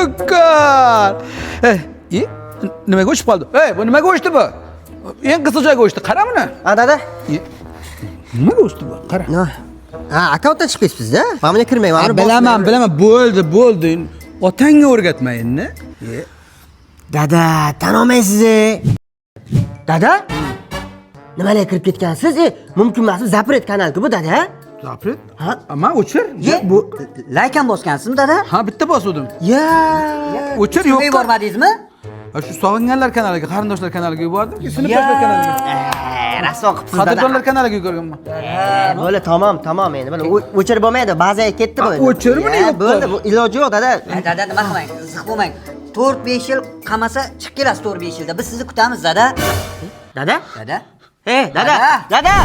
Ukkar. Nimaga o'chib qoldi? Bu nimaga o'chdi bu? Eng qisqa joyga o'chdi. Qara buni. Ha, dada. Nimaga o'chdi bu? Qara. Ha, akkauntdan chiqibsiz-da. Men buni kirmayman. Bilaman. Bo'ldi. Otangga o'rgatmayinni. Dada, tan olmaysiz. Dada? Nimaga kirib ketgansiz? Mumkin emas, Zapret kanalku bu, dada. Zapret? Ha, ama o'chir. Bu laykan bosgansizmi, dada? Ha, bitta bosdim. Ya. O'chir yo'q. Yubormadingizmi? Shu sog'inganlar kanaliga, qarindoshlar kanaliga yubordim-ki, sinfdoshlar kanaliga. Rasvo qilibsiz, dada. Qadrdonlar kanaliga yuborganman. Bo'ldi, tamom endi. Buni o'chirib bo'lmaydi, ba'ziga ketdi bu. O'chirmini yo'q. Bo'ldi, bu iloji yo'q, dada. Dada, nima qilmang? Ziq bo'lmang. 4-5 yil qamasa chiqib kelasiz 4-5 yilda. Biz sizni kutamiz, dada. Dada? Dada? Dada.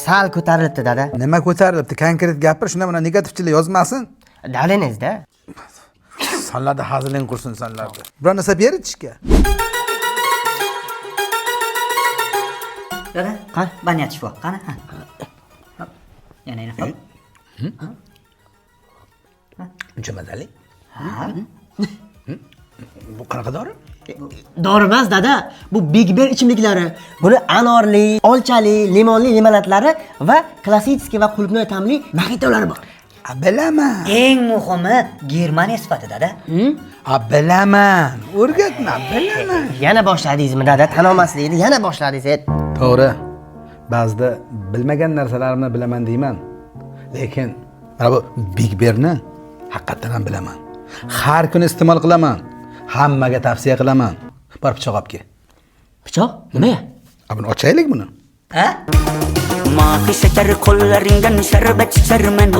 Sal ko'tarilibdi, dada. Nima ko'tarilibdi? Konkret gapir, shunda mana negativchilar yozmasin. Davleningizda. Sanlarda hazilin qursin sanlarda. Biror narsa ber ichishga. Dada, qani, banyat shifo. Qani? Yana. Uncha mazali? Bu qanaqa dori? Dori emas, dada. Bu Big Bear ichimliklari. Buni anorli, olchali, limonli limonadlari va klassический va qulupnoy ta'mli moxitolari bor. Bilaman. Eng muhimi Germaniya sifati, dada. Bilaman. O'rgatma, bilaman. Yana boshladingizmi, dada? Tan olmaslikni yana boshladingiz. To'g'ri. Ba'zida bilmagan narsalarimni bilaman deyman. Lekin mana bu Big Bearni haqiqatan ham bilaman. Har kuni iste'mol qilaman. Hammaga tavsiya qilaman. Bor pichoq olib kel. Pichoq? Nimaga? Buni ochaylik buni. Ha? Mahi şeker kollarından şerbet içermen